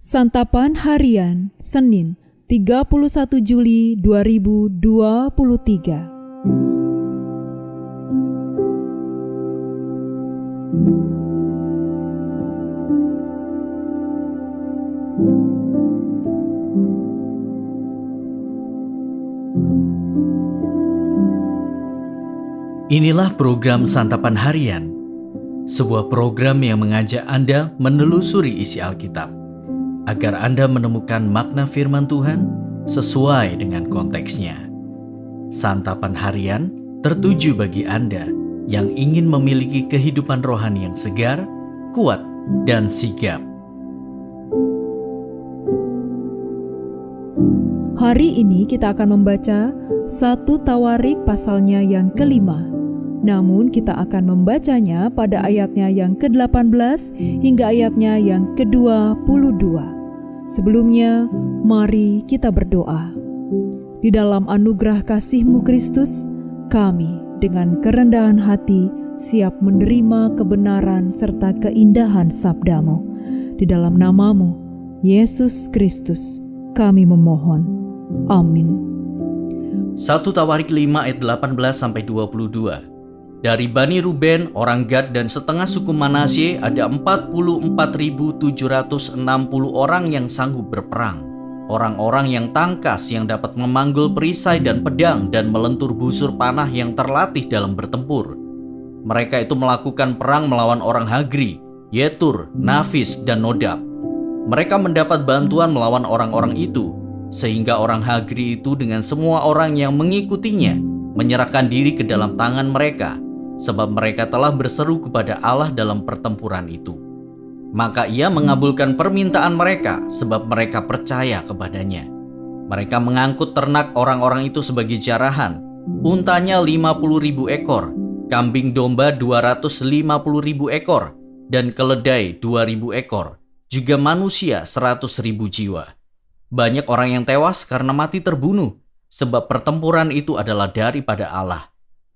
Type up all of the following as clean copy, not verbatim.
Santapan Harian, Senin, 31 Juli 2023. Inilah program Santapan Harian, sebuah program yang mengajak Anda menelusuri isi Alkitab, agar Anda menemukan makna firman Tuhan sesuai dengan konteksnya. Santapan Harian tertuju bagi Anda yang ingin memiliki kehidupan rohani yang segar, kuat, dan sigap. Hari ini kita akan membaca 1 Tawarik pasalnya yang kelima. Namun kita akan membacanya pada ayatnya yang ke-18 hingga ayatnya yang ke-22. Sebelumnya, mari kita berdoa. Di dalam anugerah kasih-Mu Kristus, kami dengan kerendahan hati siap menerima kebenaran serta keindahan sabda-Mu. Di dalam nama-Mu, Yesus Kristus, kami memohon. Amin. 1 Tawarik 5 ayat 18-22. Dari Bani Ruben, orang Gad, dan setengah suku Manasye ada 44.760 orang yang sanggup berperang. Orang-orang yang tangkas yang dapat memanggul perisai dan pedang dan melentur busur panah yang terlatih dalam bertempur. Mereka itu melakukan perang melawan orang Hagri, Yetur, Nafis, dan Nodab. Mereka mendapat bantuan melawan orang-orang itu, sehingga orang Hagri itu dengan semua orang yang mengikutinya menyerahkan diri ke dalam tangan mereka, sebab mereka telah berseru kepada Allah dalam pertempuran itu. Maka ia mengabulkan permintaan mereka, sebab mereka percaya kepadanya. Mereka mengangkut ternak orang-orang itu sebagai jarahan, untanya 50.000 ekor, kambing domba 250.000 ekor, dan keledai 2.000 ekor, juga manusia 100.000 jiwa. Banyak orang yang tewas karena mati terbunuh, sebab pertempuran itu adalah daripada Allah.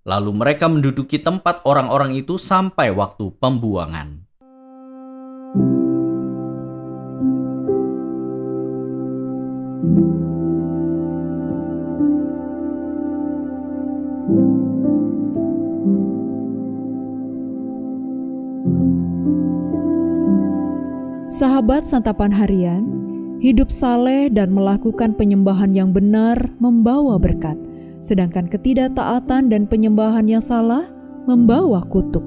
Lalu mereka menduduki tempat orang-orang itu sampai waktu pembuangan. Sahabat Santapan Harian, hidup saleh dan melakukan penyembahan yang benar membawa berkat, sedangkan ketidaktaatan dan penyembahan yang salah membawa kutuk.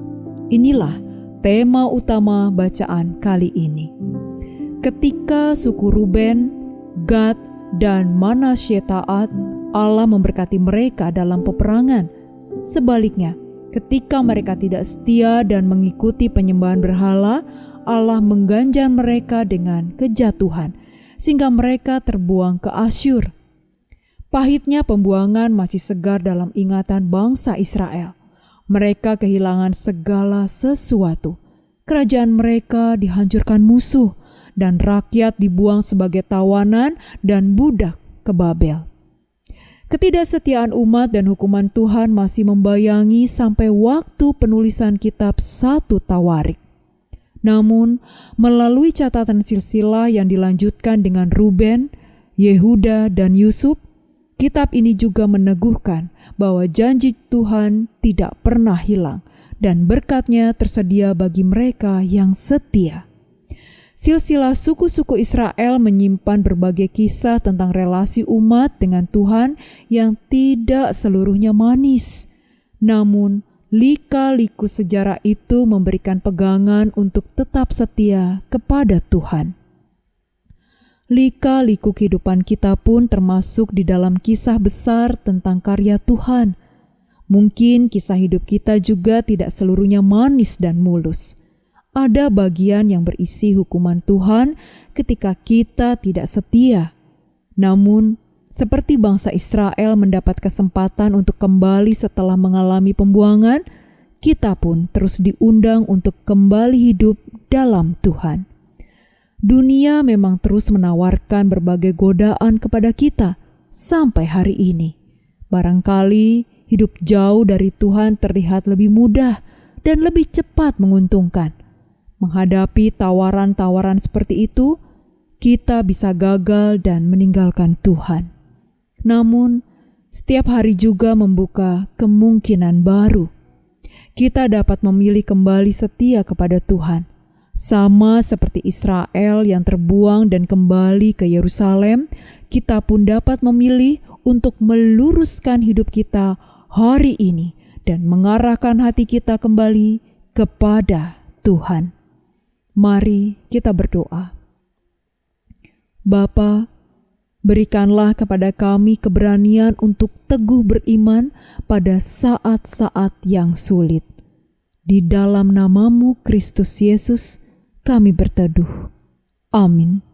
Inilah tema utama bacaan kali ini. Ketika suku Ruben, Gad, dan Manasye taat, Allah memberkati mereka dalam peperangan. Sebaliknya, ketika mereka tidak setia dan mengikuti penyembahan berhala, Allah mengganjar mereka dengan kejatuhan, sehingga mereka terbuang ke Asyur. Pahitnya pembuangan masih segar dalam ingatan bangsa Israel. Mereka kehilangan segala sesuatu. Kerajaan mereka dihancurkan musuh, dan rakyat dibuang sebagai tawanan dan budak ke Babel. Ketidaksetiaan umat dan hukuman Tuhan masih membayangi sampai waktu penulisan kitab 1 Tawarik. Namun, melalui catatan silsilah yang dilanjutkan dengan Ruben, Yehuda, dan Yusuf, kitab ini juga meneguhkan bahwa janji Tuhan tidak pernah hilang dan berkat-Nya tersedia bagi mereka yang setia. Silsilah suku-suku Israel menyimpan berbagai kisah tentang relasi umat dengan Tuhan yang tidak seluruhnya manis. Namun, lika-liku sejarah itu memberikan pegangan untuk tetap setia kepada Tuhan. Lika-liku kehidupan kita pun termasuk di dalam kisah besar tentang karya Tuhan. Mungkin kisah hidup kita juga tidak seluruhnya manis dan mulus. Ada bagian yang berisi hukuman Tuhan ketika kita tidak setia. Namun, seperti bangsa Israel mendapat kesempatan untuk kembali setelah mengalami pembuangan, kita pun terus diundang untuk kembali hidup dalam Tuhan. Dunia memang terus menawarkan berbagai godaan kepada kita sampai hari ini. Barangkali hidup jauh dari Tuhan terlihat lebih mudah dan lebih cepat menguntungkan. Menghadapi tawaran-tawaran seperti itu, kita bisa gagal dan meninggalkan Tuhan. Namun, setiap hari juga membuka kemungkinan baru. Kita dapat memilih kembali setia kepada Tuhan. Sama seperti Israel yang terbuang dan kembali ke Yerusalem, kita pun dapat memilih untuk meluruskan hidup kita hari ini dan mengarahkan hati kita kembali kepada Tuhan. Mari kita berdoa. Bapa, berikanlah kepada kami keberanian untuk teguh beriman pada saat-saat yang sulit. Di dalam nama-Mu Kristus Yesus, kami berteduh. Amin.